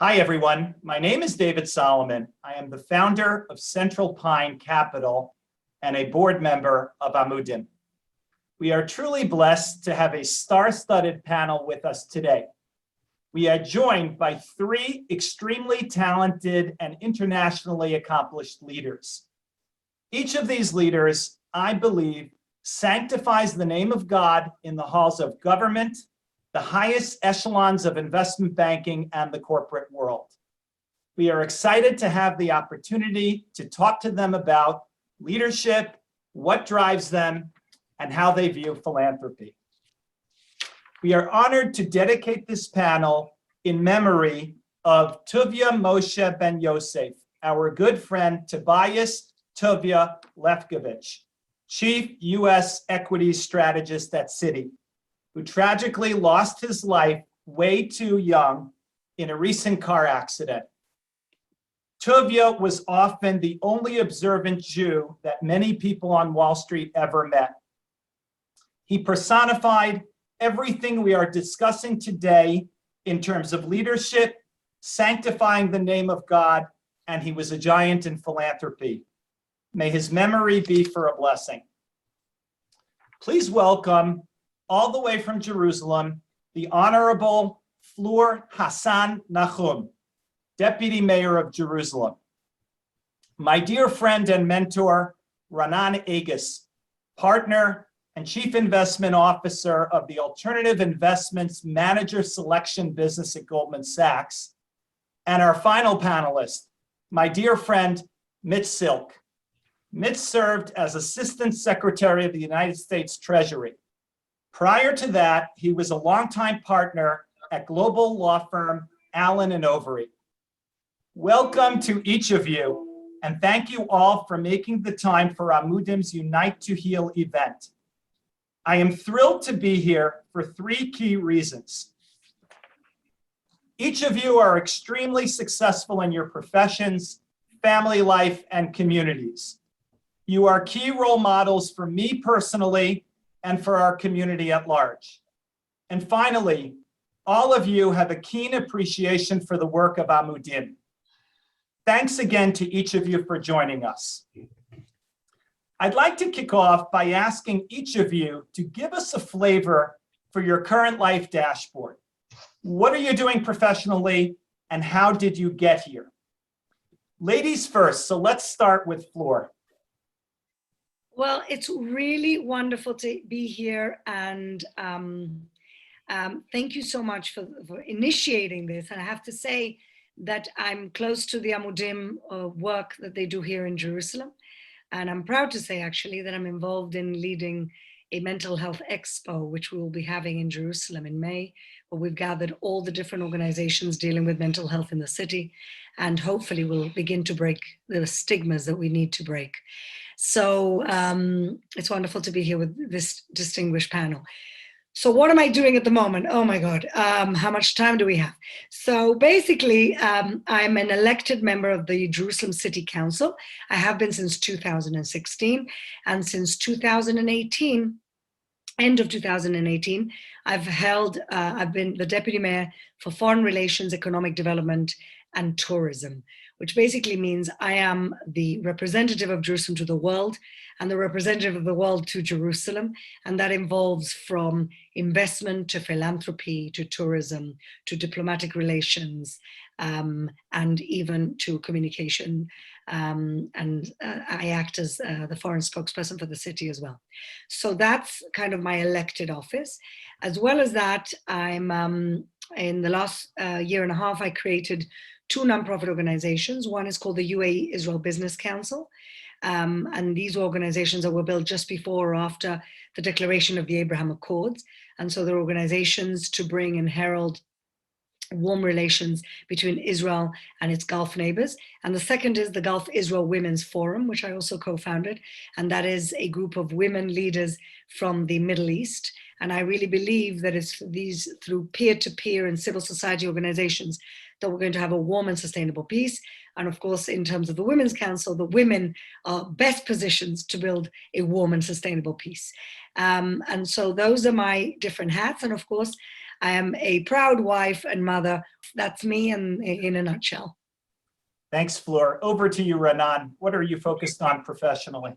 Hi, everyone. My name is David Solomon. I am the founder of Central Pine Capital and a board member of Amudim. We are truly blessed to have a star-studded panel with us today. We are joined by three extremely talented and internationally accomplished leaders. Each of these leaders, I believe, sanctifies the name of God in the halls of government, the highest echelons of investment banking, and the corporate world. We are excited to have the opportunity to talk to them about leadership, what drives them, and how they view philanthropy. We are honored to dedicate this panel in memory of Tuvia Moyshe ben Yosef, our good friend Tobias Tuvia Lefkovitch, Chief U.S. Equities Strategist at Citi, who tragically lost his life way too young in a recent car accident. Tuvia was often the only observant Jew that many people on Wall Street ever met. He personified everything we are discussing today in terms of leadership, sanctifying the name of God, and he was a giant in philanthropy. May his memory be for a blessing. Please welcome, all the way from Jerusalem, the Honorable Fleur Hassan-Nahoum, Deputy Mayor of Jerusalem. My dear friend and mentor, Raanan Agus, partner and Chief Investment Officer of the Alternative Investments Manager Selection Business at Goldman Sachs. And our final panelist, my dear friend, Mitch Silk. Mitch served as Assistant Secretary of the United States Treasury. Prior to that, he was a longtime partner at global law firm Allen & Overy. Welcome to each of you, and thank you all for making the time for Amudim's Unite to Heal event. I am thrilled to be here for three key reasons. Each of you are extremely successful in your professions, family life, and communities. You are key role models for me personally and for our community at large. And finally, all of you have a keen appreciation for the work of Amudim. Thanks again to each of you for joining us. I'd like to kick off by asking each of you to give us a flavor for your current life dashboard. What are you doing professionally, and how did you get here? Ladies first, so let's start with Fleur. Well, it's really wonderful to be here, and thank you so much for initiating this. And I have to say that I'm close to the Amudim work that they do here in Jerusalem. And I'm proud to say, actually, that I'm involved in leading a mental health expo, which we will be having in Jerusalem in May, where we've gathered all the different organizations dealing with mental health in the city, and hopefully we'll begin to break the stigmas that we need to break. So it's wonderful to be here with this distinguished panel. So what am I doing at the moment? Oh my God, how much time do we have? So basically, I'm an elected member of the Jerusalem City Council. I have been since 2016, and since 2018, end of 2018, I've been the Deputy Mayor for Foreign Relations, Economic Development, and Tourism, which basically means I am the representative of Jerusalem to the world and the representative of the world to Jerusalem. And that involves from investment to philanthropy, to tourism, to diplomatic relations, and even to communication. I act as the foreign spokesperson for the city as well. So that's kind of my elected office. As well as that, I'm in the last year and a half, I created two nonprofit organizations. One is called the UAE Israel Business Council. And these organizations were built just before or after the declaration of the Abraham Accords. And so they're organizations to bring and herald warm relations between Israel and its Gulf neighbors. And the second is the Gulf Israel Women's Forum, which I also co-founded. And that is a group of women leaders from the Middle East. And I really believe that it's these through peer-to-peer and civil society organizations that we're going to have a warm and sustainable peace. And of course, in terms of the Women's Council, the women are best positioned to build a warm and sustainable peace. And so those are my different hats. And of course, I am a proud wife and mother. That's me in a nutshell. Thanks, Fleur. Over to you, Raanan. What are you focused on professionally?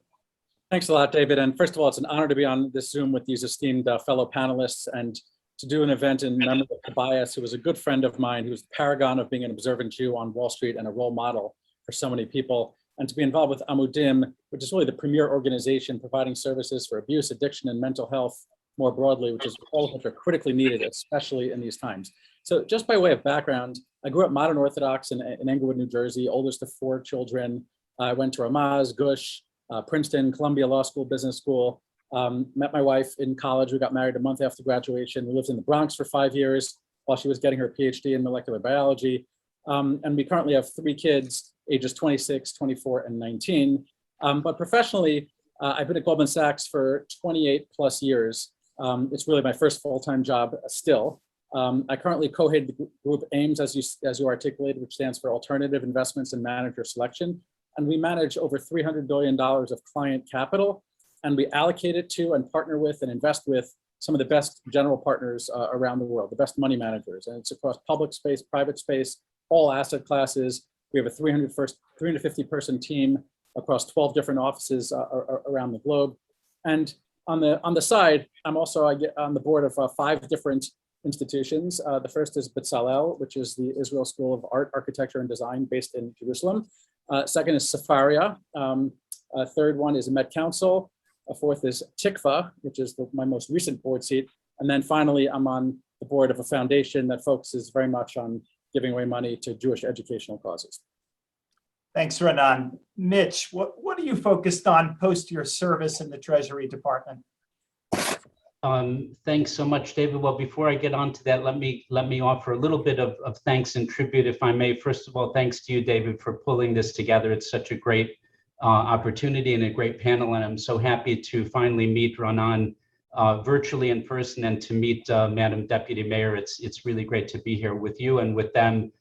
Thanks a lot, David. And first of all, it's an honor to be on this Zoom with these esteemed fellow panelists and to do an event in memory of Tobias, who was a good friend of mine, who was the paragon of being an observant Jew on Wall Street and a role model for so many people. And to be involved with Amudim, which is really the premier organization providing services for abuse, addiction, and mental health more broadly, which is all of which are critically needed, especially in these times. So just by way of background, I grew up modern Orthodox in Englewood, New Jersey, oldest of 4 children. I went to Ramaz, Gush, Princeton, Columbia Law School, Business School. Met my wife in college. We got married a month after graduation. We lived in the Bronx for 5 years while she was getting her PhD in molecular biology. And we currently have 3 kids, ages 26, 24, and 19. But professionally, I've been at Goldman Sachs for 28 plus years. It's really my first full-time job still. I currently co-head the group AIMS, as you articulated, which stands for Alternative Investments and Manager Selection. And we manage over $300 billion of client capital. And we allocate it to and partner with and invest with some of the best general partners around the world, the best money managers. And it's across public space, private space, all asset classes. We have a 350 person team across 12 different offices around the globe. And on the side, I'm also on the board of 5 different institutions. The first is Bezalel, which is the Israel School of Art, Architecture, and Design based in Jerusalem. Second is Sefaria. Third one is Met Council. A 4th is Tikva, which is my most recent board seat. And then finally, I'm on the board of a foundation that focuses very much on giving away money to Jewish educational causes. Thanks, Raanan. Mitch, what are you focused on post your service in the Treasury Department? Thanks so much, David. Well, before I get on to that, let me offer a little bit of thanks and tribute, if I may. First of all, thanks to you, David, for pulling this together. It's such a great opportunity and a great panel, and I'm so happy to finally meet Raanan virtually in person and to meet Madam Deputy Mayor. It's really great to be here with you and with them.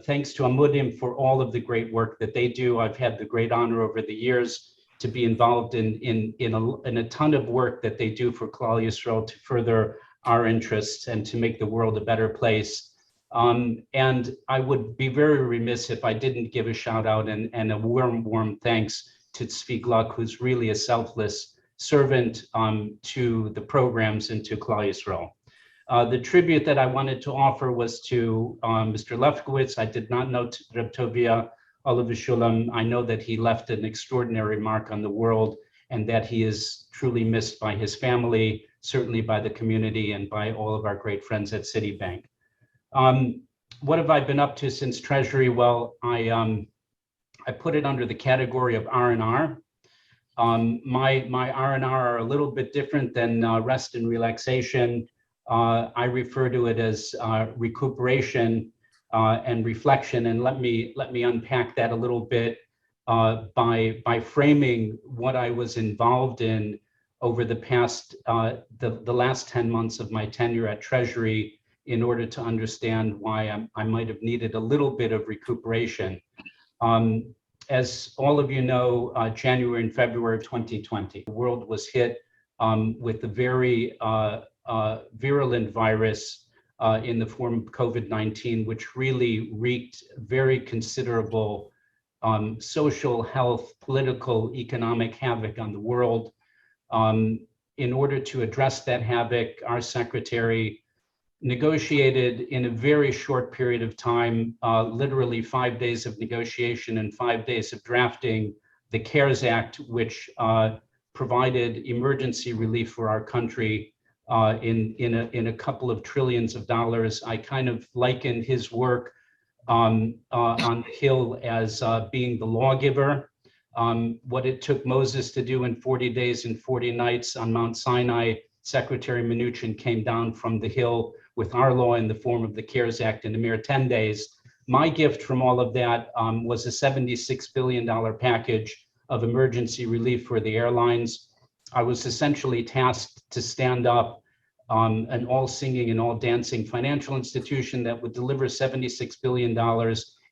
Thanks to Amudim for all of the great work that they do. I've had the great honor over the years to be involved in a ton of work that they do for Klal Yisrael to further our interests and to make the world a better place. And I would be very remiss if I didn't give a shout out and a warm thanks to Tzvi Gluck, who's really a selfless servant to the programs and to Klal Yisrael. The tribute that I wanted to offer was to Mr. Lefkovitch. I did not know Reb Tuvia Olav Shulam. I know that he left an extraordinary mark on the world and that he is truly missed by his family, certainly by the community and by all of our great friends at Citibank. What have I been up to since Treasury? Well, I put it under the category of R&R. My R&R are a little bit different than rest and relaxation. I refer to it as recuperation and reflection, and let me unpack that a little bit by framing what I was involved in over the past the last 10 months of my tenure at Treasury, in order to understand why I might have needed a little bit of recuperation. As all of you know, January and February 2020, the world was hit with a very virulent virus in the form of COVID-19, which really wreaked very considerable social, health, political, economic havoc on the world. In order to address that havoc, our secretary negotiated in a very short period of time, literally 5 days of negotiation and 5 days of drafting, the CARES Act, which provided emergency relief for our country in a couple of trillions of dollars. I kind of liken his work on the Hill as being the lawgiver. What it took Moses to do in 40 days and 40 nights on Mount Sinai, Secretary Mnuchin came down from the Hill with our law in the form of the CARES Act in a mere 10 days. My gift from all of that was a $76 billion package of emergency relief for the airlines. I was essentially tasked to stand up an all singing and all dancing financial institution that would deliver $76 billion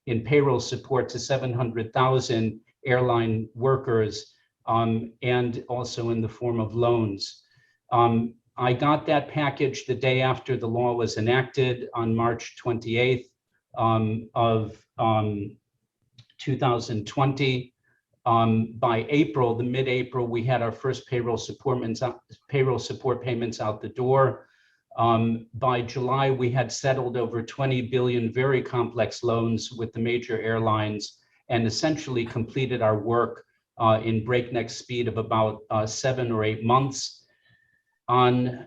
in payroll support to 700,000 airline workers, and also in the form of loans. I got that package the day after the law was enacted on March 28th of 2020. By April, the mid-April, we had our first payroll support payments out the door. By July, we had settled over 20 billion very complex loans with the major airlines and essentially completed our work in breakneck speed of about 7 or 8 months. On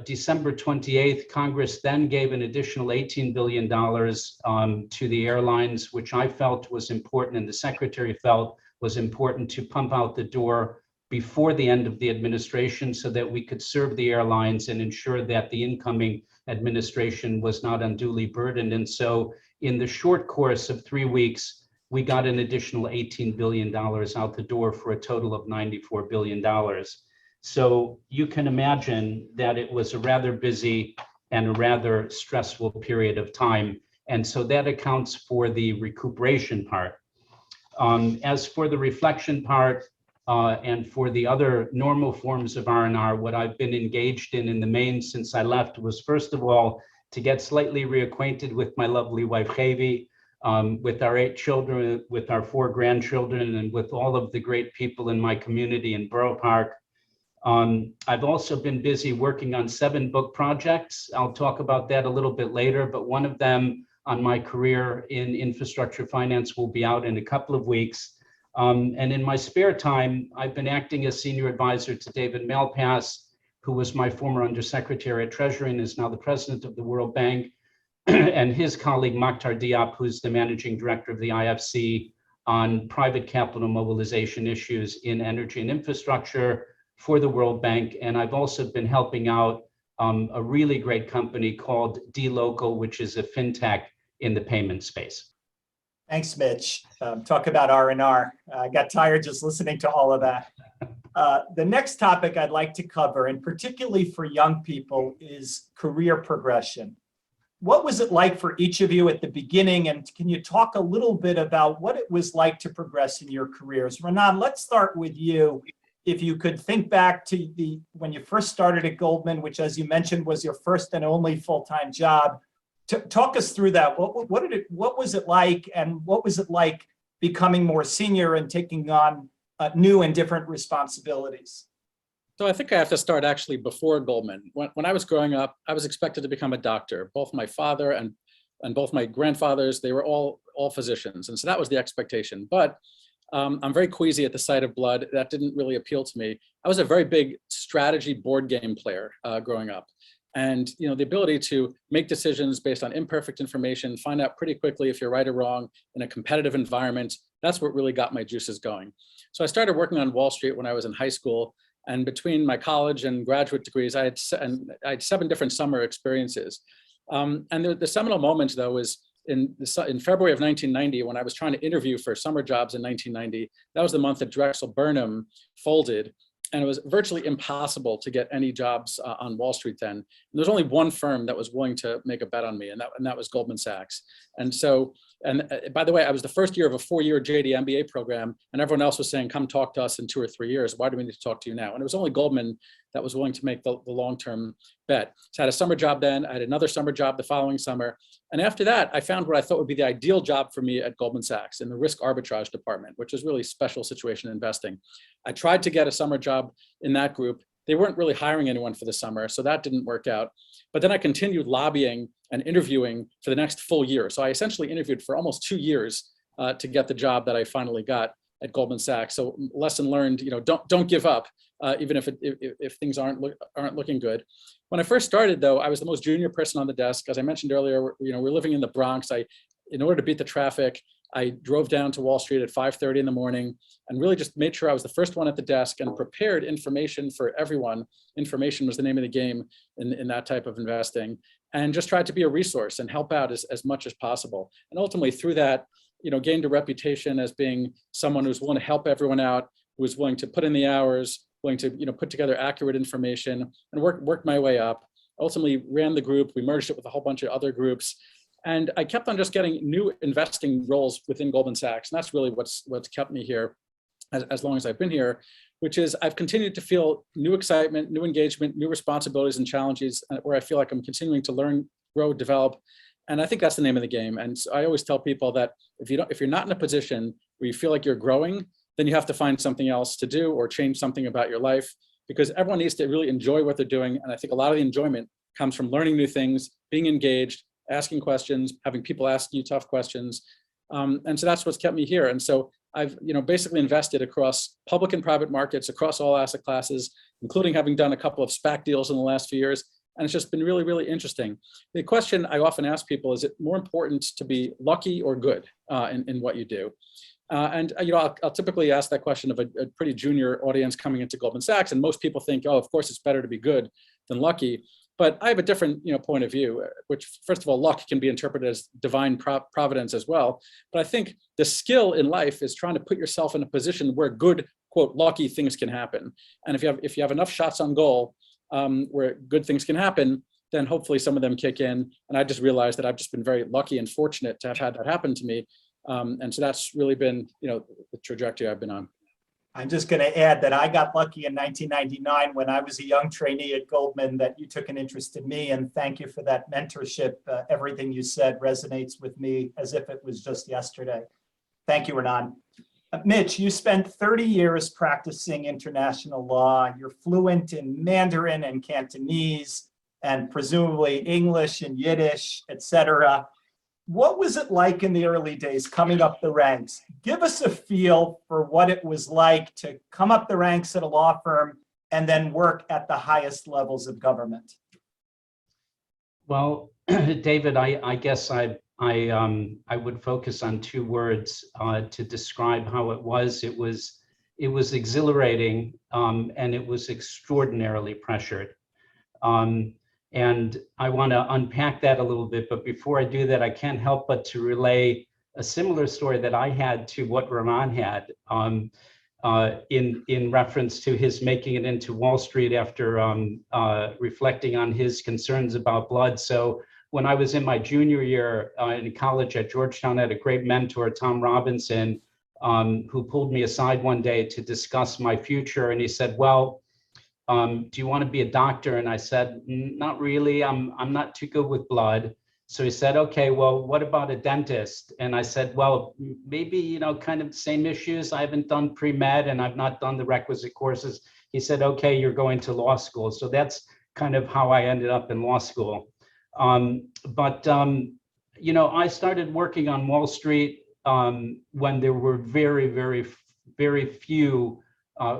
December 28th, Congress then gave an additional $18 billion to the airlines, which I felt was important and the Secretary felt was important to pump out the door before the end of the administration so that we could serve the airlines and ensure that the incoming administration was not unduly burdened. And so in the short course of 3 weeks, we got an additional $18 billion out the door for a total of $94 billion. So you can imagine that it was a rather busy and a rather stressful period of time. And so that accounts for the recuperation part. As for the reflection part and for the other normal forms of R&R, what I've been engaged in the main since I left was, first of all, to get slightly reacquainted with my lovely wife, Chavi, with our 8 children, with our 4 grandchildren, and with all of the great people in my community in Borough Park. I've also been busy working on 7 book projects. I'll talk about that a little bit later, but one of them on my career in infrastructure finance will be out in a couple of weeks. And in my spare time, I've been acting as senior advisor to David Malpass, who was my former undersecretary at Treasury and is now the president of the World Bank, and his colleague Mokhtar Diop, who's the managing director of the IFC, on private capital mobilization issues in energy and infrastructure for the World Bank. And I've also been helping out a really great company called dLocal, which is a fintech in the payment space. Thanks, Mitch. Talk about R&R. I got tired just listening to all of that. The next topic I'd like to cover, and particularly for young people, is career progression. What was it like for each of you at the beginning? And can you talk a little bit about what it was like to progress in your careers? Raanan, let's start with you. If you could think back to when you first started at Goldman, which, as you mentioned, was your first and only full-time job, talk us through that. What was it like, and what was it like becoming more senior and taking on new and different responsibilities? So I think I have to start actually before Goldman. When I was growing up, I was expected to become a doctor. Both my father and both my grandfathers, they were all physicians, and so that was the expectation. But I'm very queasy at the sight of blood. That didn't really appeal to me. I was a very big strategy board game player growing up. And the ability to make decisions based on imperfect information, find out pretty quickly if you're right or wrong in a competitive environment, that's what really got my juices going. So I started working on Wall Street when I was in high school. And between my college and graduate degrees, I had 7 different summer experiences. And the seminal moment, though, was in February of 1990, when I was trying to interview for summer jobs in 1990. That was the month that Drexel Burnham folded. And it was virtually impossible to get any jobs on Wall Street then. And there was only one firm that was willing to make a bet on me, and that was Goldman Sachs. And so, by the way, I was the first year of a 4-year JD MBA program, and everyone else was saying, come talk to us in 2 or 3 years. Why do we need to talk to you now? And it was only Goldman that was willing to make the long-term bet. So I had a summer job then. I had another summer job the following summer. And after that, I found what I thought would be the ideal job for me at Goldman Sachs in the risk arbitrage department, which is really special situation investing. I tried to get a summer job in that group. They weren't really hiring anyone for the summer, so that didn't work out. But then I continued lobbying and interviewing for the next full year. So I essentially interviewed for almost 2 years to get the job that I finally got at Goldman Sachs. So lesson learned, don't give up, even if things aren't looking good. When I first started, though, I was the most junior person on the desk. As I mentioned earlier, we're living in the Bronx. In order to beat the traffic, I drove down to Wall Street at 5:30 in the morning and really just made sure I was the first one at the desk and prepared information for everyone. Information was the name of the game in that type of investing, and just tried to be a resource and help out as much as possible. And ultimately through that, gained a reputation as being someone who's willing to help everyone out, who was willing to put in the hours, willing to put together accurate information, and work my way up. Ultimately ran the group. We merged it with a whole bunch of other groups. And I kept on just getting new investing roles within Goldman Sachs. And that's really what's kept me here as long as I've been here. which is I've continued to feel new excitement, new engagement, new responsibilities and challenges, where I feel like I'm continuing to learn, grow, develop. And I think that's the name of the game. And so I always tell people that if you're not in a position where you feel like you're growing, then you have to find something else to do or change something about your life, because everyone needs to really enjoy what they're doing. And I think a lot of the enjoyment comes from learning new things, being engaged, asking questions, having people ask you tough questions. And so that's what's kept me here. And so I've basically invested across public and private markets, across all asset classes, including having done a couple of SPAC deals in the last few years. And it's just been really, really interesting. The question I often ask people, is it more important to be lucky or good in what you do? And I'll typically ask that question of a pretty junior audience coming into Goldman Sachs, and most people think, oh, of course it's better to be good than lucky. But I have a different point of view, which, first of all, luck can be interpreted as divine providence as well. But I think the skill in life is trying to put yourself in a position where good, quote, lucky things can happen. And if you have enough shots on goal where good things can happen, then hopefully some of them kick in. And I just realized that I've just been very lucky and fortunate to have had that happen to me. And so that's really been, the trajectory I've been on. I'm just going to add that I got lucky in 1999 when I was a young trainee at Goldman that you took an interest in me, and thank you for that mentorship. Everything you said resonates with me as if it was just yesterday. Thank you, Raanan. Mitch, you spent 30 years practicing international law. You're fluent in Mandarin and Cantonese, and presumably English and Yiddish, etc. What was it like in the early days coming up the ranks? Give us a feel for what it was like to come up the ranks at a law firm and then work at the highest levels of government. Well, David, I guess I would focus on two words to describe how it was. It was exhilarating and it was extraordinarily pressured. And I want to unpack that a little bit, but before I do that, I can't help but to relay a similar story that I had to what Raanan had in reference to his making it into Wall Street after reflecting on his concerns about blood. So when I was in my junior year in college at Georgetown, I had a great mentor, Tom Robinson, who pulled me aside one day to discuss my future. And he said, well, do you want to be a doctor? And I said, not really. I'm not too good with blood. So he said, okay, well, what about a dentist? And I said, well, maybe, kind of the same issues. I haven't done pre-med and I've not done the requisite courses. He said, okay, you're going to law school. So that's kind of how I ended up in law school. But I started working on Wall Street when there were very, very, very few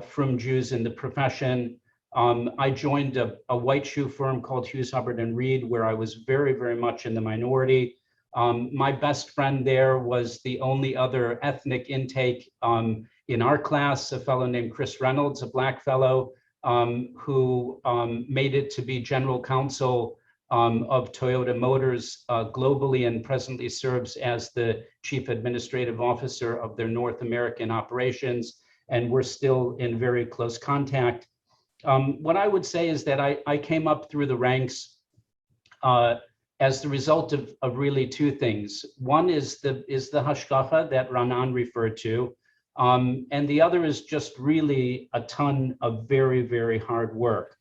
from Jews in the profession. I joined a white shoe firm called Hughes, Hubbard & Reed, where I was very, very much in the minority. My best friend there was the only other ethnic intake in our class, a fellow named Chris Reynolds, a Black fellow who made it to be general counsel of Toyota Motors globally and presently serves as the chief administrative officer of their North American operations. And we're still in very close contact. What I would say is that I came up through the ranks as the result of really two things. One is the hashgacha that Raanan referred to, and the other is just really a ton of very, very hard work.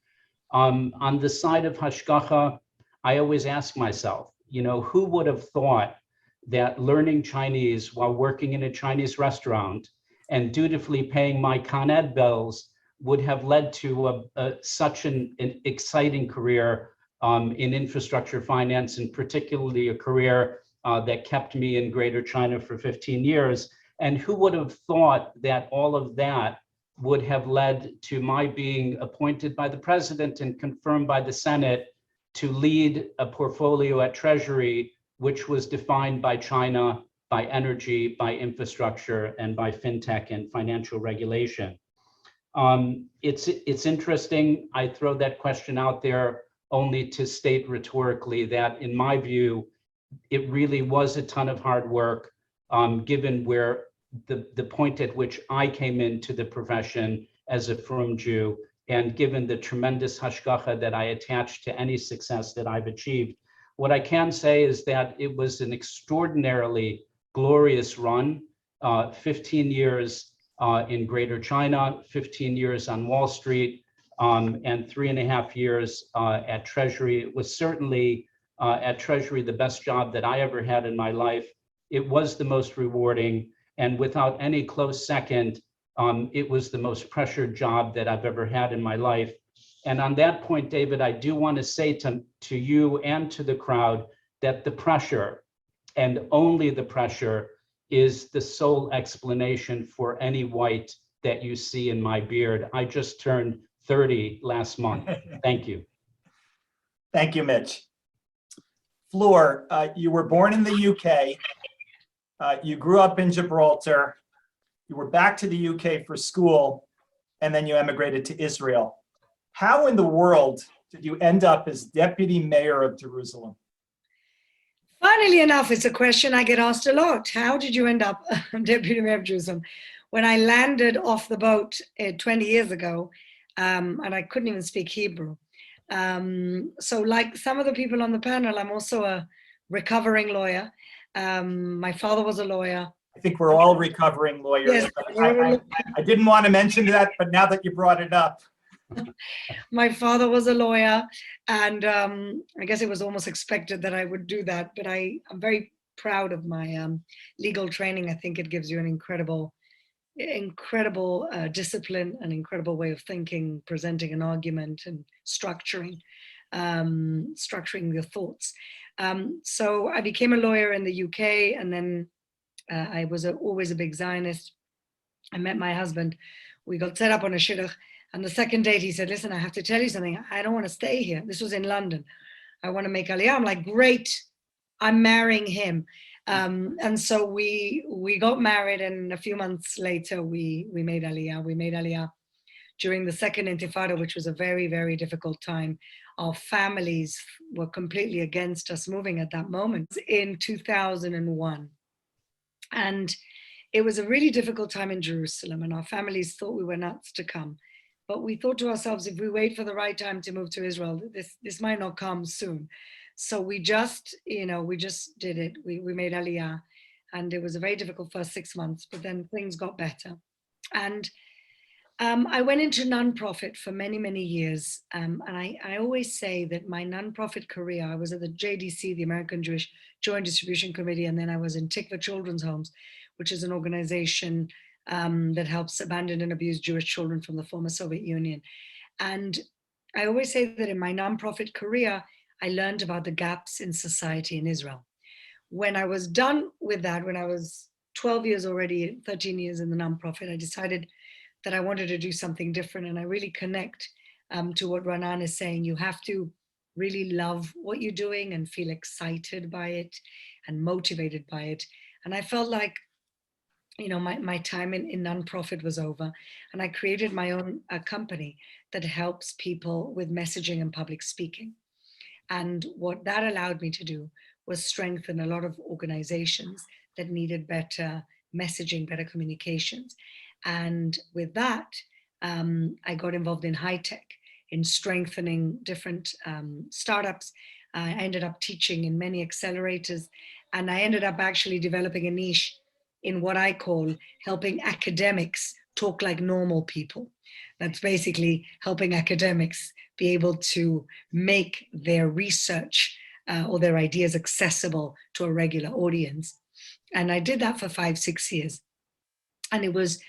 On the side of hashgacha, I always ask myself, who would have thought that learning Chinese while working in a Chinese restaurant and dutifully paying my Con Ed bills would have led to such an exciting career in infrastructure finance, and particularly a career that kept me in Greater China for 15 years. And who would have thought that all of that would have led to my being appointed by the president and confirmed by the Senate to lead a portfolio at Treasury, which was defined by China, by energy, by infrastructure, and by fintech and financial regulation. It's interesting. I throw that question out there only to state rhetorically that, in my view, it really was a ton of hard work, given where the point at which I came into the profession as a frum Jew, and given the tremendous hashgacha that I attached to any success that I've achieved. What I can say is that it was an extraordinarily glorious run, 15 years in Greater China, 15 years on Wall Street, and 3.5 years at Treasury. It was certainly at Treasury the best job that I ever had in my life. It was the most rewarding, and without any close second, it was the most pressured job that I've ever had in my life. And on that point, David, I do want to say to you and to the crowd that the pressure, and only the pressure, is the sole explanation for any white that you see in my beard. I just turned 30 last month. Thank you. Thank you, Mitch. Fleur, you were born in the UK. You grew up in Gibraltar. You were back to the UK for school, and then you emigrated to Israel. How in the world did you end up as deputy mayor of Jerusalem? Funnily enough, it's a question I get asked a lot. How did you end up deputy mayor of Jerusalem? When I landed off the boat 20 years ago, and I couldn't even speak Hebrew. So like some of the people on the panel, I'm also a recovering lawyer. My father was a lawyer. I think we're all recovering lawyers. Yes, I didn't want to mention that, but now that you brought it up. My father was a lawyer, and I guess it was almost expected that I would do that, but I'm very proud of my legal training. I think it gives you an incredible discipline, an incredible way of thinking, presenting an argument, and structuring your thoughts. So I became a lawyer in the UK, and then I was always a big Zionist. I met my husband. We got set up on a shidduch. And the second date, he said, listen, I have to tell you something. I don't want to stay here. This was in London. I want to make Aliyah. I'm like, great, I'm marrying him. And so we got married, and a few months later, we made Aliyah. We made Aliyah during the second Intifada, which was a very, very difficult time. Our families were completely against us moving at that moment in 2001. And it was a really difficult time in Jerusalem, and our families thought we were nuts to come. But we thought to ourselves, if we wait for the right time to move to Israel, this might not come soon. So we just did it. We made Aliyah, and it was a very difficult first 6 months, but then things got better. And I went into nonprofit for many, many years. And I always say that my nonprofit career, I was at the JDC, the American Jewish Joint Distribution Committee, and then I was in Tuvia Children's Homes, which is an organization that helps abandoned and abused Jewish children from the former Soviet Union. And I always say that in my nonprofit career, I learned about the gaps in society in Israel. When I was done with that, when I was 12 years already, 13 years in the nonprofit, I decided that I wanted to do something different. And I really connect to what Raanan is saying. You have to really love what you're doing and feel excited by it and motivated by it. And I felt like, my time in nonprofit was over, and I created my own company that helps people with messaging and public speaking. And what that allowed me to do was strengthen a lot of organizations that needed better messaging, better communications. And with that, I got involved in high tech, in strengthening different startups. I ended up teaching in many accelerators, and I ended up actually developing a niche in what I call helping academics talk like normal people. That's basically helping academics be able to make their research or their ideas accessible to a regular audience. And I did that for 5-6 years. And it was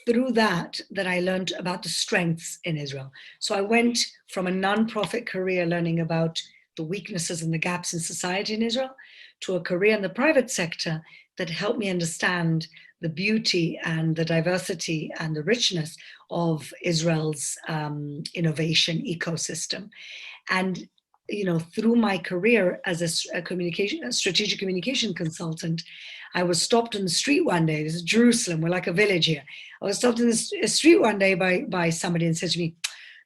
through that I learned about the strengths in Israel. So I went from a nonprofit career learning about the weaknesses and the gaps in society in Israel to a career in the private sector that helped me understand the beauty and the diversity and the richness of Israel's innovation ecosystem. And through my career as a strategic communication consultant, I was stopped in the street one day. This is Jerusalem, we're like a village here. I was stopped in the street one day by somebody and said to me,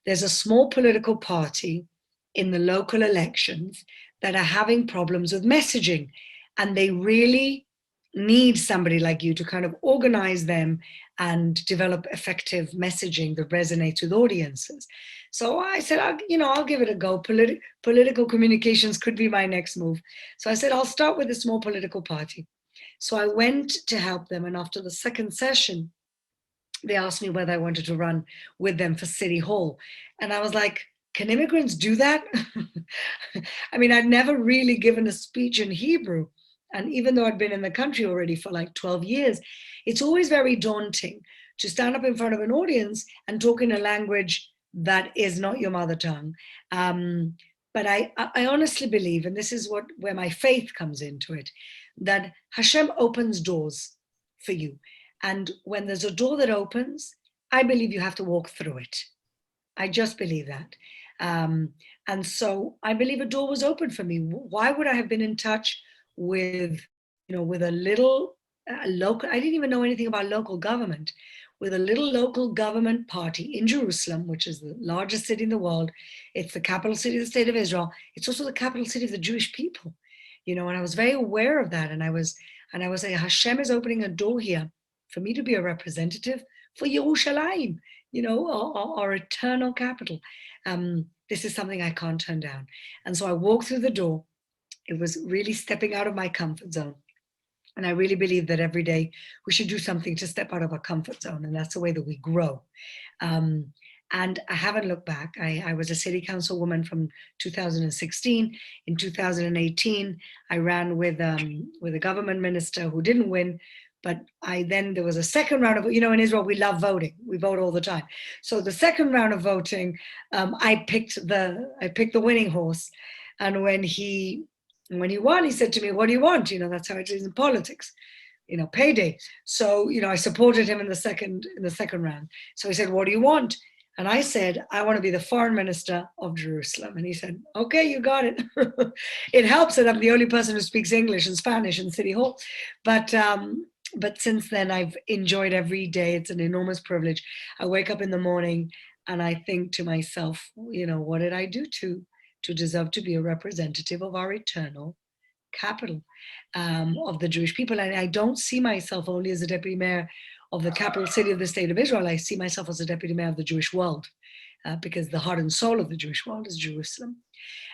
there's a small political party in the local elections that are having problems with messaging, and they really need somebody like you to kind of organize them and develop effective messaging that resonates with audiences. So I said, I'll give it a go. Political communications could be my next move. So I said, I'll start with a small political party. So I went to help them. And after the second session, they asked me whether I wanted to run with them for City Hall. And I was like, can immigrants do that? I mean, I'd never really given a speech in Hebrew. And even though I'd been in the country already for like 12 years, it's always very daunting to stand up in front of an audience and talk in a language that is not your mother tongue. But I honestly believe, and this is where my faith comes into it, that Hashem opens doors for you. And when there's a door that opens, I believe you have to walk through it. I just believe that. And so I believe a door was open for me. Why would I have been in touch with, with a little local, I didn't even know anything about local government, with a little local government party in Jerusalem, which is the largest city in the world. It's the capital city of the state of Israel. It's also the capital city of the Jewish people, and I was very aware of that. And I was saying, Hashem is opening a door here for me to be a representative for Yerushalayim, our eternal capital. This is something I can't turn down. And so I walked through the door. It was really stepping out of my comfort zone. And I really believe that every day we should do something to step out of our comfort zone. And that's the way that we grow. And I haven't looked back. I was a city councilwoman from 2016. In 2018, I ran with a government minister who didn't win. But there was a second round of, in Israel, we love voting. We vote all the time. So the second round of voting, I picked the winning horse. And when he won, he said to me, what do you want? That's how it is in politics, payday. So, I supported him in the second round. So he said, what do you want? And I said, I want to be the foreign minister of Jerusalem. And he said, okay, you got it. It helps that I'm the only person who speaks English and Spanish in City Hall. But since then, I've enjoyed every day. It's an enormous privilege. I wake up in the morning and I think to myself, what did I do to deserve to be a representative of our eternal capital, of the Jewish people? And I don't see myself only as a deputy mayor of the capital city of the state of Israel. I see myself as a deputy mayor of the Jewish world, because the heart and soul of the Jewish world is Jerusalem.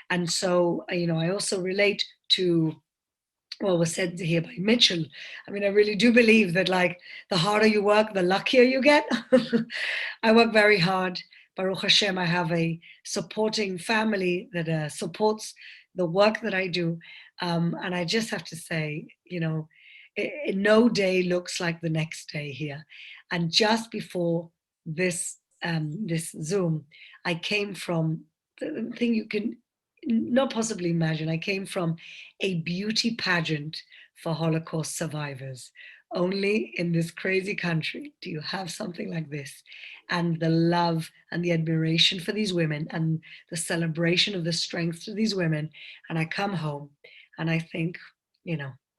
And so, I also relate to what was said here by Mitchell. I mean, I really do believe that, like, the harder you work, the luckier you get. I work very hard. Baruch Hashem, I have a supporting family that supports the work that I do. And I just have to say, no day looks like the next day here. And just before this Zoom, I came from the thing you can not possibly imagine. I came from a beauty pageant for Holocaust survivors. Only in this crazy country do you have something like this. And the love and the admiration for these women and the celebration of the strength of these women. And I come home and I think,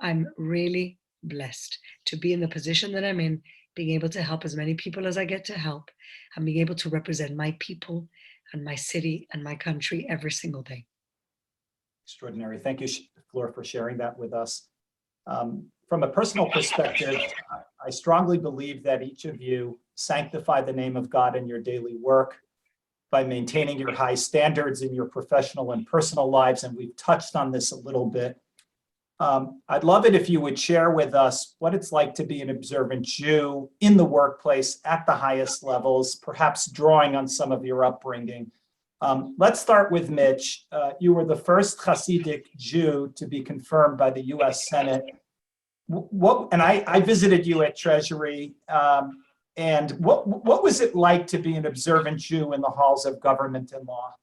I'm really blessed to be in the position that I'm in, being able to help as many people as I get to help, and being able to represent my people and my city and my country every single day. Extraordinary. Thank you, Fleur, for sharing that with us. From a personal perspective, I strongly believe that each of you sanctify the name of God in your daily work by maintaining your high standards in your professional and personal lives, and we've touched on this a little bit. I'd love it if you would share with us what it's like to be an observant Jew in the workplace at the highest levels, perhaps drawing on some of your upbringing. Let's start with Mitch. You were the first Hasidic Jew to be confirmed by the US Senate. I visited you at Treasury, and what was it like to be an observant Jew in the halls of government and law?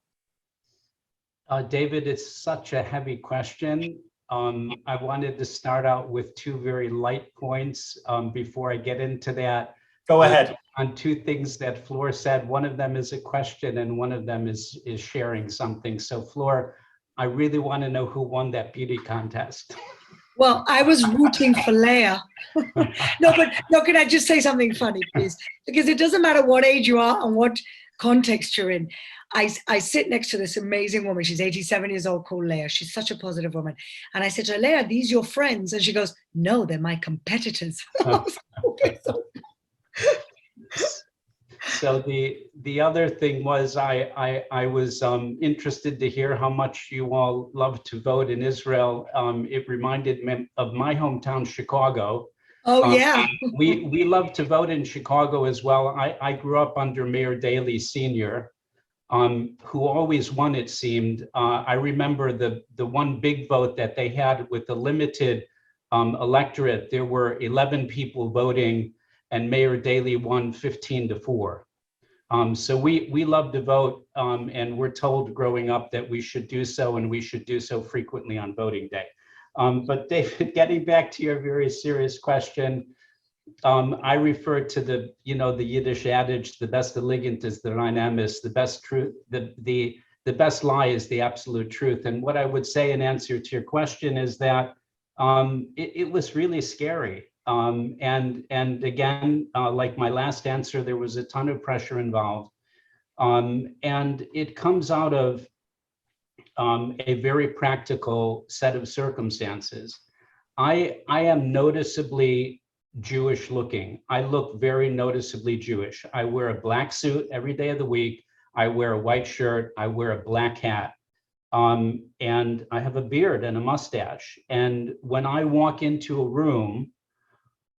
David, it's such a heavy question. I wanted to start out with two very light points before I get into that. Go ahead. On two things that Fleur said. One of them is a question and one of them is sharing something. So Fleur, I really want to know who won that beauty contest. Well, I was rooting for Leah. No, can I just say something funny, please? Because it doesn't matter what age you are and what context you're in. I sit next to this amazing woman. She's 87 years old, called Leah. She's such a positive woman. And I said to her, Leah, are these your friends? And she goes, no, they're my competitors. So the other thing was I was interested to hear how much you all love to vote in Israel. It reminded me of my hometown, Chicago. Oh, yeah. We love to vote in Chicago as well. I grew up under Mayor Daley Sr., who always won, it seemed. I remember the one big vote that they had with the limited electorate. There were 11 people voting, and Mayor Daley won 15-4. So we love to vote, and we're told growing up that we should do so, and we should do so frequently on voting day. But David, getting back to your very serious question, I refer to the Yiddish adage, the best elegant is the Raanan, the best truth, the best lie is the absolute truth. And what I would say in answer to your question is that it was really scary. And again, like my last answer, there was a ton of pressure involved. And it comes out of a very practical set of circumstances. I am noticeably Jewish looking. I look very noticeably Jewish. I wear a black suit every day of the week. I wear a white shirt. I wear a black hat. And I have a beard and a mustache. And when I walk into a room,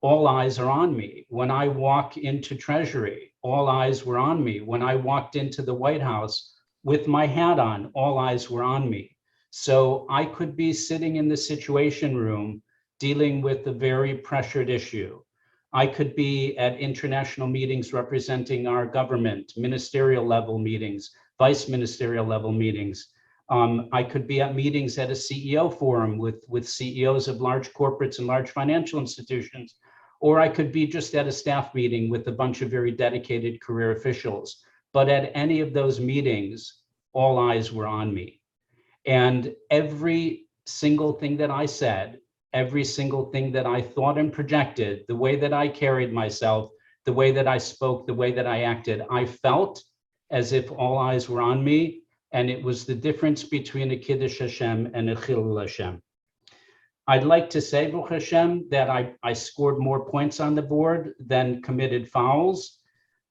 all eyes are on me. When I walk into Treasury, all eyes were on me. When I walked into the White House with my hat on, all eyes were on me. So I could be sitting in the Situation Room dealing with a very pressured issue. I could be at international meetings representing our government, ministerial level meetings, vice ministerial level meetings. I could be at meetings at a CEO forum with CEOs of large corporates and large financial institutions, or I could be just at a staff meeting with a bunch of very dedicated career officials. But at any of those meetings, all eyes were on me. And every single thing that I said, every single thing that I thought and projected, the way that I carried myself, the way that I spoke, the way that I acted, I felt as if all eyes were on me. And it was the difference between a Kiddush Hashem and a Chilul Hashem. I'd like to say, Baruch Hashem, that I scored more points on the board than committed fouls.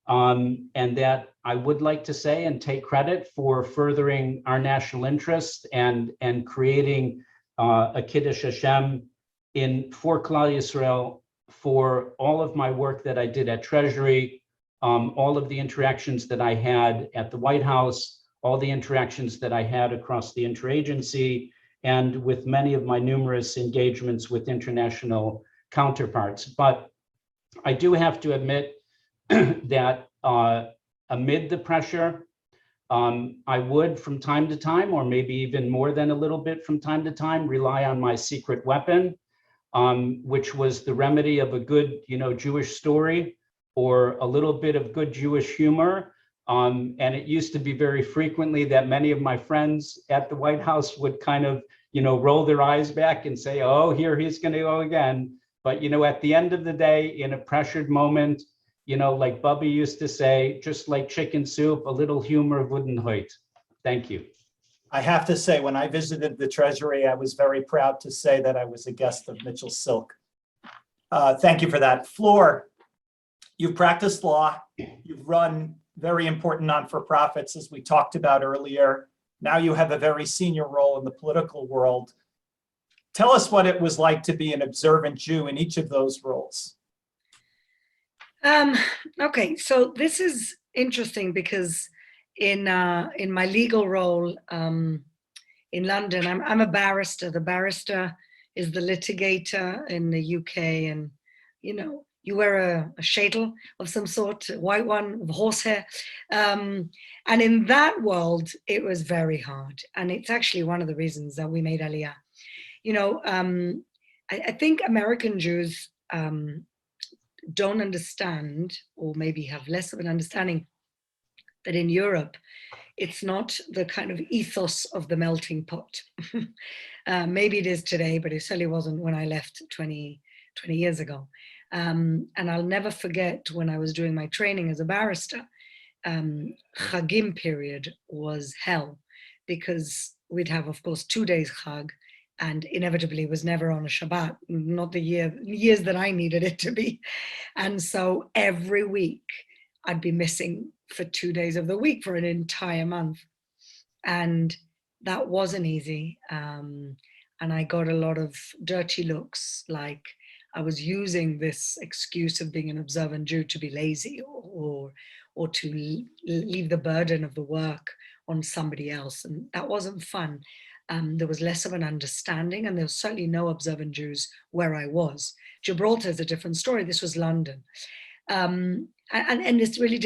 And that I would like to say and take credit for furthering our national interest and creating a Kiddush Hashem for Klal Yisrael, for all of my work that I did at Treasury, all of the interactions that I had at the White House, all the interactions that I had across the interagency, and with many of my numerous engagements with international counterparts. But I do have to admit that amid the pressure, I would from time to time, or maybe even more than a little bit from time to time, rely on my secret weapon, which was the remedy of a good, Jewish story or a little bit of good Jewish humor. And it used to be very frequently that many of my friends at the White House would kind of, roll their eyes back and say, oh, here he's going to go again. But, at the end of the day, in a pressured moment, like Bubby used to say, just like chicken soup, a little humor wouldn't hurt. Thank you. I have to say, when I visited the Treasury, I was very proud to say that I was a guest of Mitchell Silk. Thank you for that. Fleur, you've practiced law. You've run very important non-for-profits, as we talked about earlier. Now you have a very senior role in the political world. Tell us what it was like to be an observant Jew in each of those roles. Okay, so this is interesting because in my legal role in London, I'm a barrister. The barrister is the litigator in the UK, and you wear a sheitel of some sort, a white one with horsehair. And in that world, it was very hard. And it's actually one of the reasons that we made Aliyah. I think American Jews don't understand, or maybe have less of an understanding, that in Europe, it's not the kind of ethos of the melting pot. Maybe it is today, but it certainly wasn't when I left 20 years ago. And I'll never forget when I was doing my training as a barrister, Chagim period was hell, because we'd have, of course, 2 days Chag, and inevitably was never on a Shabbat, not the years that I needed it to be. And so every week I'd be missing for 2 days of the week for an entire month. And that wasn't easy. And I got a lot of dirty looks, like I was using this excuse of being an observant Jew to be lazy or to leave the burden of the work on somebody else. And that wasn't fun. There was less of an understanding, and there was certainly no observant Jews where I was. Gibraltar is a different story. This was London. And this really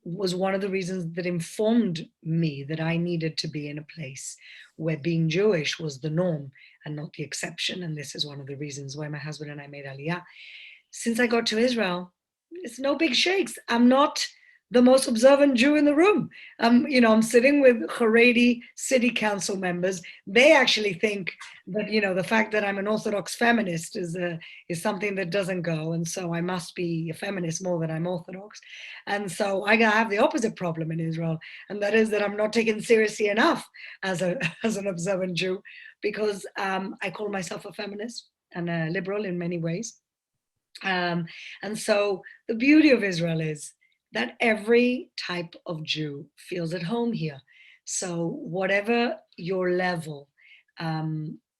was one of the reasons that informed me that I needed to be in a place where being Jewish was the norm and not the exception. And this is one of the reasons why my husband and I made Aliyah. Since I got to Israel, it's no big shakes. I'm not the most observant Jew in the room. I'm sitting with Haredi city council members. They actually think that, the fact that I'm an Orthodox feminist is something that doesn't go. And so I must be a feminist more than I'm Orthodox. And so I have the opposite problem in Israel. And that is that I'm not taken seriously enough as an observant Jew, because I call myself a feminist and a liberal in many ways. And so the beauty of Israel is that every type of Jew feels at home here. So whatever your level,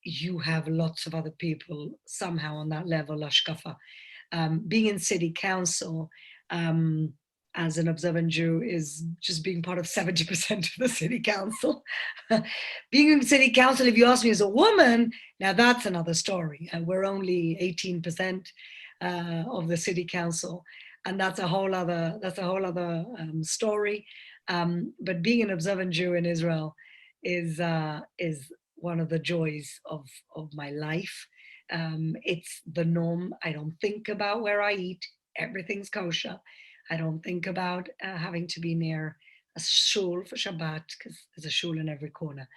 you have lots of other people somehow on that level, Ashkafa. Being in city council as an observant Jew is just being part of 70% of the city council. Being in city council, if you ask me as a woman, now that's another story. We're only 18% of the city council. And that's a whole other story. But being an observant Jew in Israel is one of the joys of my life. It's the norm. I don't think about where I eat. Everything's kosher. I don't think about having to be near a shul for Shabbat, because there's a shul in every corner.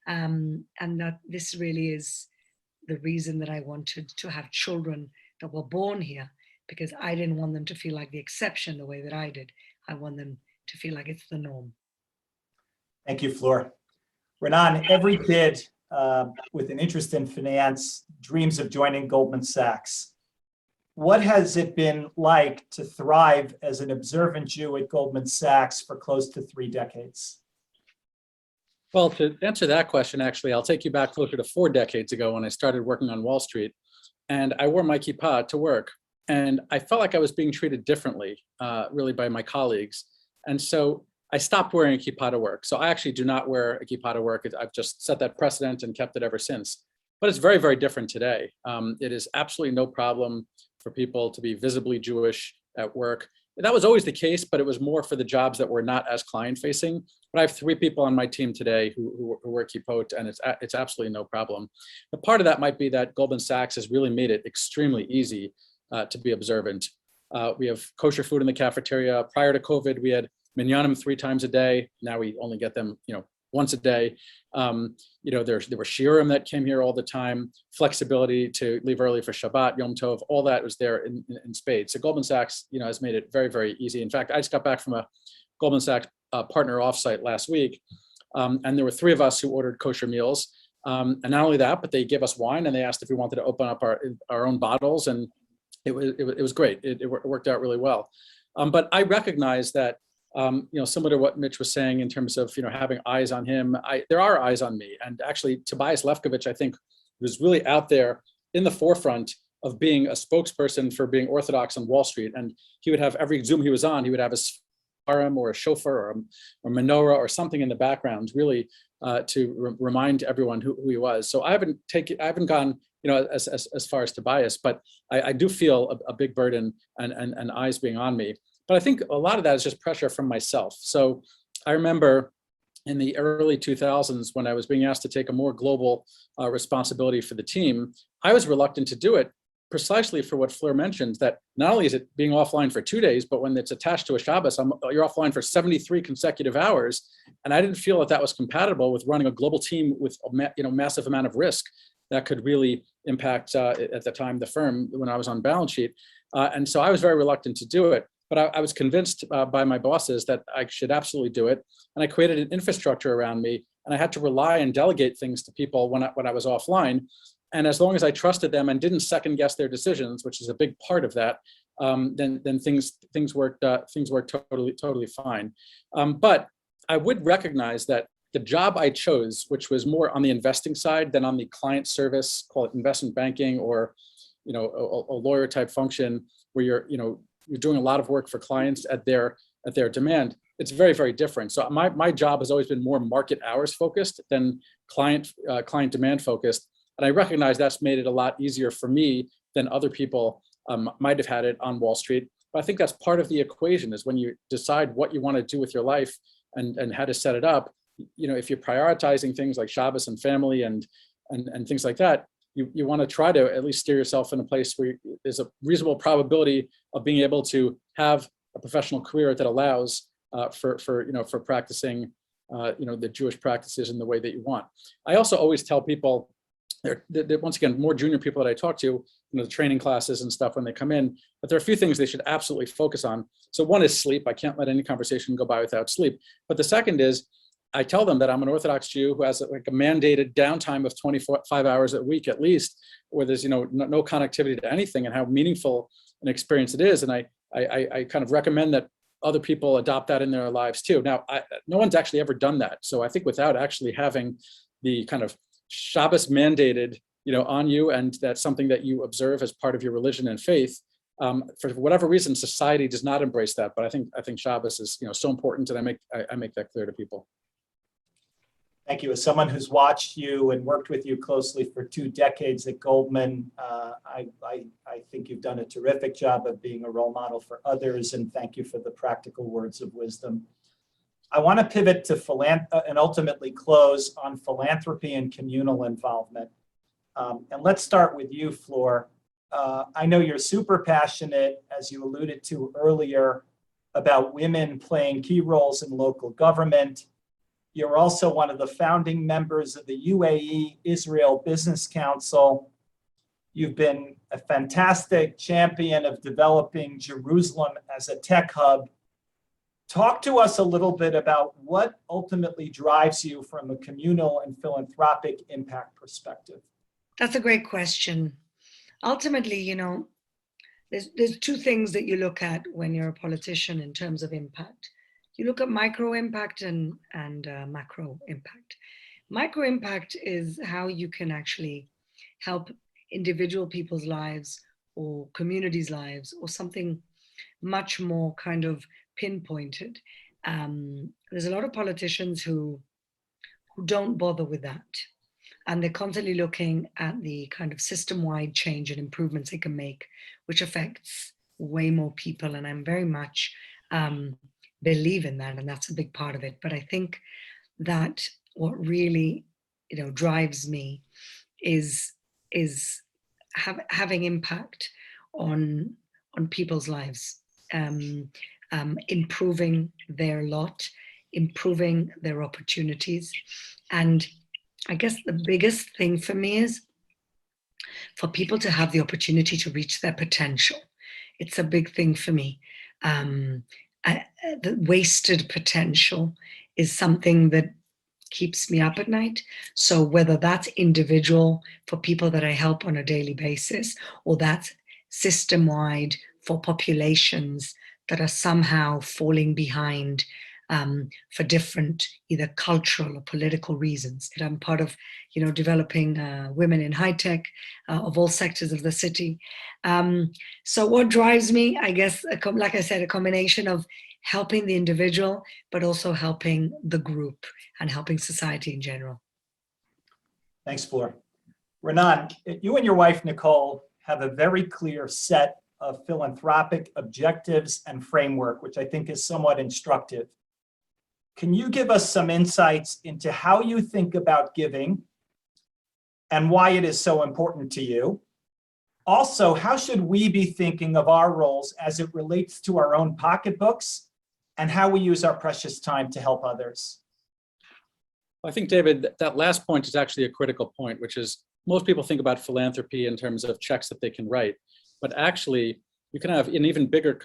And that this really is the reason that I wanted to have children that were born here, because I didn't want them to feel like the exception the way that I did. I want them to feel like it's the norm. Thank you, Fleur. Raanan, every kid with an interest in finance dreams of joining Goldman Sachs. What has it been like to thrive as an observant Jew at Goldman Sachs for close to 3 decades? Well, to answer that question, actually, I'll take you back closer to 4 decades ago when I started working on Wall Street. And I wore my kippah to work. And I felt like I was being treated differently, really, by my colleagues. And so I stopped wearing a kippah to work. So I actually do not wear a kippah to work. I've just set that precedent and kept it ever since. But it's very, very different today. It is absolutely no problem for people to be visibly Jewish at work. That was always the case, but it was more for the jobs that were not as client-facing. But I have 3 people on my team today who wear kippot, and it's absolutely no problem. But part of that might be that Goldman Sachs has really made it extremely easy to be observant. We have kosher food in the cafeteria. Prior to COVID, we had minyanim 3 times a day. Now we only get them, once a day. There were shiurim that came here all the time. Flexibility to leave early for Shabbat, Yom Tov, all that was there in spades. So Goldman Sachs, has made it very, very easy. In fact, I just got back from a Goldman Sachs partner offsite last week, and there were 3 of us who ordered kosher meals. And not only that, but they gave us wine, and they asked if we wanted to open up our own bottles, and it was great. It worked out really well. But I recognize that, similar to what Mitch was saying in terms of, having eyes on him, there are eyes on me. And actually, Tobias Lefkovitch, I think, was really out there in the forefront of being a spokesperson for being Orthodox on Wall Street. And he would have every Zoom he was on, he would have a svarim or a shofar or menorah or something in the background, really to remind everyone who he was. So I haven't gone, as far as Tobias, but I do feel a big burden and eyes being on me. But I think a lot of that is just pressure from myself. So I remember in the early 2000s when I was being asked to take a more global responsibility for the team, I was reluctant to do it precisely for what Fleur mentioned, that not only is it being offline for 2 days, but when it's attached to a Shabbos, you're offline for 73 consecutive hours. And I didn't feel that was compatible with running a global team with a massive amount of risk that could really impact, at the time, the firm when I was on balance sheet. And so I was very reluctant to do it. But I was convinced by my bosses that I should absolutely do it. And I created an infrastructure around me, and I had to rely and delegate things to people when I was offline. And as long as I trusted them and didn't second guess their decisions, which is a big part of that, then things worked totally fine. But I would recognize that the job I chose, which was more on the investing side than on the client service, call it investment banking or a lawyer type function where you're doing a lot of work for clients at their demand. It's very, very different. So my job has always been more market hours focused than client demand focused. And I recognize that's made it a lot easier for me than other people might have had it on Wall Street. But I think that's part of the equation, is when you decide what you want to do with your life and how to set it up. If you're prioritizing things like Shabbos and family and things like that, you want to try to at least steer yourself in a place where there's a reasonable probability of being able to have a professional career that allows for practicing the Jewish practices in the way that you want. I also always tell people, once again, more junior people that I talk to, the training classes and stuff when they come in, but there are a few things they should absolutely focus on. So one is sleep. I can't let any conversation go by without sleep. But the second is, I tell them that I'm an Orthodox Jew who has like a mandated downtime of 25 hours a week at least, where there's no connectivity to anything, and how meaningful an experience it is. And I kind of recommend that other people adopt that in their lives too. Now, no one's actually ever done that. So I think without actually having the kind of Shabbos mandated, on you, and that's something that you observe as part of your religion and faith, for whatever reason, society does not embrace that. But I think Shabbos is so important, and I make that clear to people. Thank you. As someone who's watched you and worked with you closely for 2 decades at Goldman, I think you've done a terrific job of being a role model for others, and thank you for the practical words of wisdom. I want to pivot to and ultimately close on philanthropy and communal involvement. And let's start with you, Fleur. I know you're super passionate, as you alluded to earlier, about women playing key roles in local government. You're also one of the founding members of the UAE Israel Business Council. You've been a fantastic champion of developing Jerusalem as a tech hub. Talk to us a little bit about what ultimately drives you from a communal and philanthropic impact perspective. That's a great question. Ultimately, there's 2 things that you look at when you're a politician in terms of impact. You look at micro impact and macro impact. Micro impact is how you can actually help individual people's lives or communities' lives, or something much more kind of pinpointed. There's a lot of politicians who don't bother with that. And they're constantly looking at the kind of system-wide change and improvements they can make, which affects way more people. And I'm very much believe in that, and that's a big part of it. But I think that what really, drives me is having impact on people's lives, improving their lot, improving their opportunities. And I guess the biggest thing for me is for people to have the opportunity to reach their potential. It's a big thing for me. The wasted potential is something that keeps me up at night. So whether that's individual for people that I help on a daily basis, or that's system-wide for populations that are somehow falling behind for different either cultural or political reasons. I'm part of, developing women in high tech of all sectors of the city. So what drives me, I guess, like I said, a combination of helping the individual, but also helping the group and helping society in general. Thanks, Fleur. Raanan, you and your wife, Nicole, have a very clear set of philanthropic objectives and framework, which I think is somewhat instructive. Can you give us some insights into how you think about giving and why it is so important to you? Also, how should we be thinking of our roles as it relates to our own pocketbooks and how we use our precious time to help others? I think, David, that last point is actually a critical point, which is most people think about philanthropy in terms of checks that they can write, but actually you can have an even bigger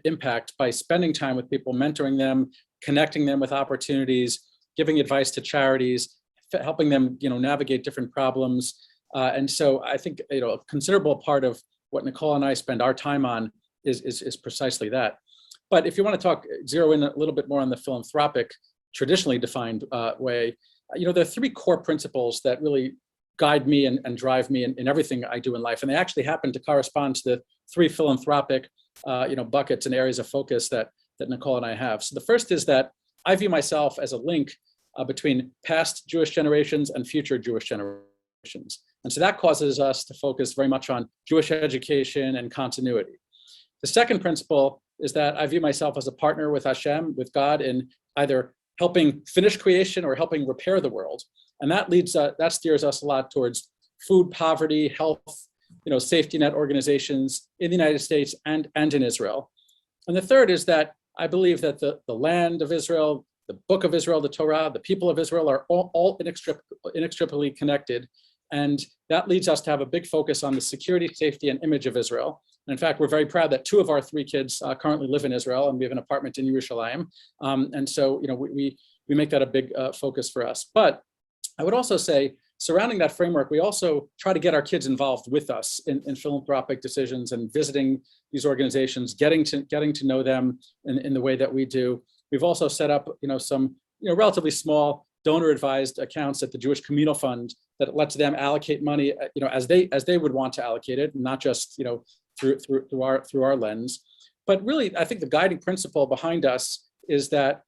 impact by spending time with people, mentoring them, connecting them with opportunities, giving advice to charities, helping them navigate different problems. And so I think a considerable part of what Nicole and I spend our time on is precisely that. But if you want to zero in a little bit more on the philanthropic, traditionally defined way, there are 3 core principles that really guide me and drive me in everything I do in life. And they actually happen to correspond to the three philanthropic buckets and areas of focus that Nicole and I have. So the first is that I view myself as a link between past Jewish generations and future Jewish generations. And so that causes us to focus very much on Jewish education and continuity. The second principle is that I view myself as a partner with Hashem, with God, in either helping finish creation or helping repair the world. And that steers us a lot towards food poverty, health, safety net organizations in the United States and in Israel. And the third is that I believe that the land of Israel, the book of Israel, the Torah, the people of Israel are all inextricably connected. And that leads us to have a big focus on the security, safety, and image of Israel. And in fact, we're very proud that 2 of our 3 kids currently live in Israel, and we have an apartment in Yerushalayim. And so, we make that a big focus for us. But I would also say, surrounding that framework, we also try to get our kids involved with us in philanthropic decisions and visiting these organizations, getting to know them in the way that we do. We've also set up, some, relatively small donor-advised accounts at the Jewish Communal Fund that lets them allocate money, as they would want to allocate it, not just, through our lens. But really, I think the guiding principle behind us is that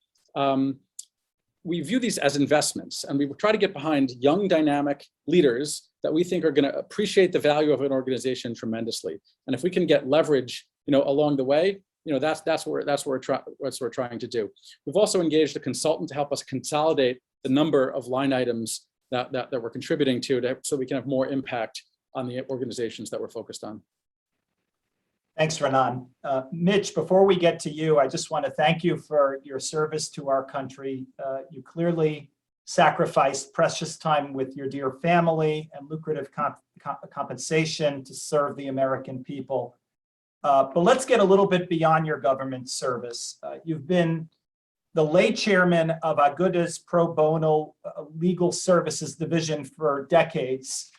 we view these as investments, and we try to get behind young, dynamic leaders that we think are going to appreciate the value of an organization tremendously. And if we can get leverage, along the way, that's what we're trying to do. We've also engaged a consultant to help us consolidate the number of line items that we're contributing to so we can have more impact on the organizations that we're focused on. Thanks, Raanan. Mitch, before we get to you, I just want to thank you for your service to our country. You clearly sacrificed precious time with your dear family and lucrative compensation to serve the American people. But let's get a little bit beyond your government service. You've been the late chairman of Agus Pro Bono Legal Services Division for decades.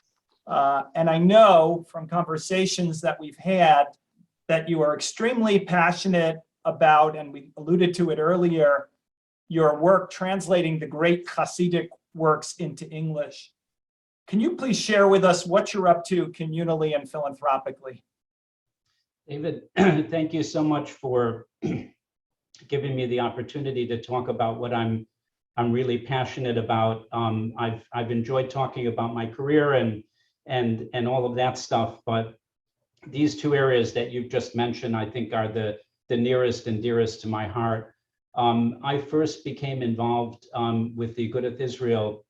And I know from conversations that we've had that you are extremely passionate about, and we alluded to it earlier, your work translating the great Hasidic works into English. Can you please share with us what you're up to communally and philanthropically? David, thank you so much for giving me the opportunity to talk about what I'm really passionate about. I've enjoyed talking about my career and all of that stuff, but these 2 areas that you've just mentioned, I think, are the nearest and dearest to my heart. I first became involved with the Agudath Israel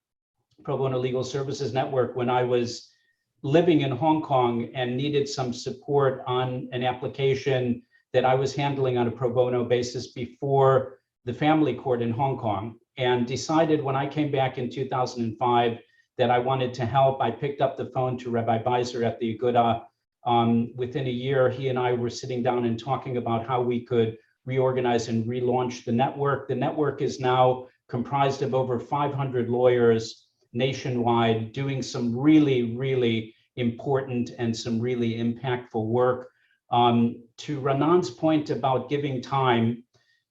Pro Bono Legal Services Network when I was living in Hong Kong and needed some support on an application that I was handling on a pro bono basis before the family court in Hong Kong, and decided when I came back in 2005 that I wanted to help. I picked up the phone to Rabbi Beiser at the Aguda. Within a year, he and I were sitting down and talking about how we could reorganize and relaunch the network. The network is now comprised of over 500 lawyers nationwide doing some really, really important and some really impactful work. To Raanan's point about giving time,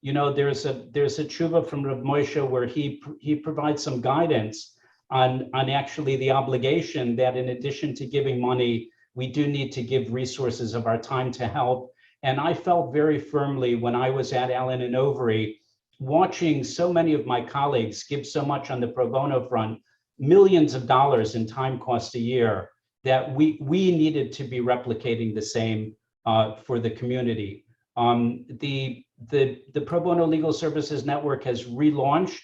there's a tshuva from Rav Moyshe where he provides some guidance on actually the obligation that in addition to giving money, we do need to give resources of our time to help. And I felt very firmly when I was at Allen and Overy, watching so many of my colleagues give so much on the pro bono front, millions of dollars in time cost a year, that we needed to be replicating the same for the community. The Pro Bono Legal Services Network has relaunched.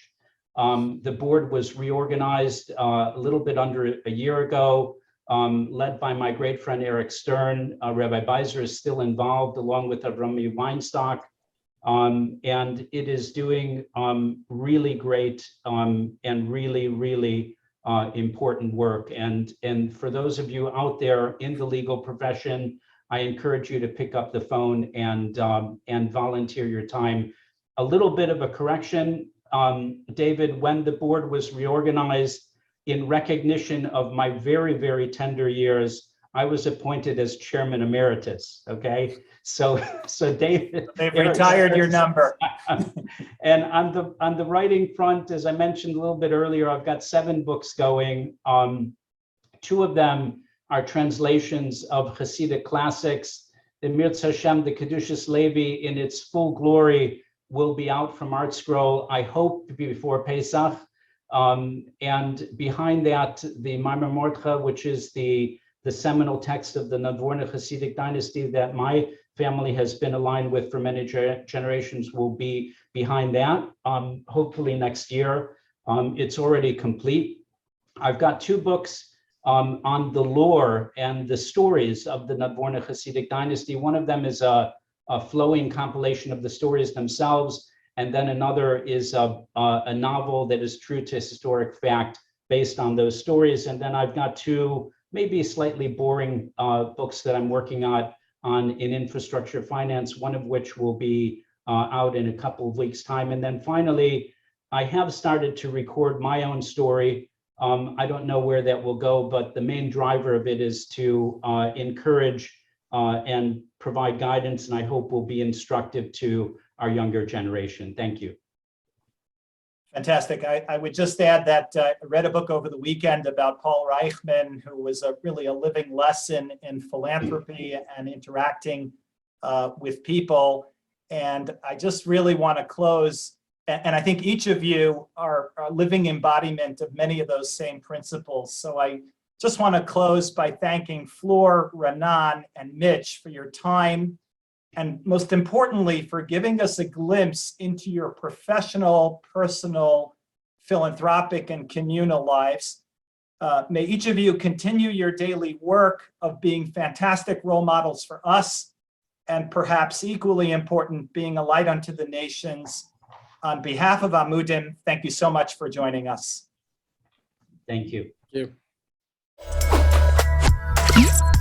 The board was reorganized a little bit under a year ago, led by my great friend Eric Stern. Rabbi Beiser is still involved along with Avrami Weinstock. And it is doing really great and really, really important work. And for those of you out there in the legal profession, I encourage you to pick up the phone and volunteer your time. A little bit of a correction, David, when the board was reorganized, in recognition of my very, very tender years, I was appointed as chairman emeritus, okay? So David— They've retired your number. And on the writing front, as I mentioned a little bit earlier, I've got 7 books going. Two of them are translations of Hasidic classics. The Mirz Hashem, the Kedushas Levi in its full glory will be out from Art Scroll, I hope before Pesach. And behind that, the Maimar Mordcha, which is the seminal text of the Navorna Hasidic dynasty that my family has been aligned with for many generations, will be behind that, hopefully next year. It's already complete. I've got two books on the lore and the stories of the Navorna Hasidic dynasty. One of them is a flowing compilation of the stories themselves, and then another is a novel that is true to historic fact based on those stories. And then I've got two maybe slightly boring books that I'm working on in infrastructure finance, one of which will be out in a couple of weeks' time. And then finally, I have started to record my own story. I don't know where that will go, but the main driver of it is to encourage and provide guidance, and I hope will be instructive to our younger generation. Thank you. Fantastic. I would just add that I read a book over the weekend about Paul Reichman, who was really a living lesson in philanthropy and interacting with people. And I just really want to close, and I think each of you are a living embodiment of many of those same principles. So I just want to close by thanking Fleur, Raanan, and Mitch for your time, and most importantly, for giving us a glimpse into your professional, personal, philanthropic, and communal lives. May each of you continue your daily work of being fantastic role models for us, and perhaps equally important, being a light unto the nations. On behalf of Amudim, thank you so much for joining us. Thank you. Thank you.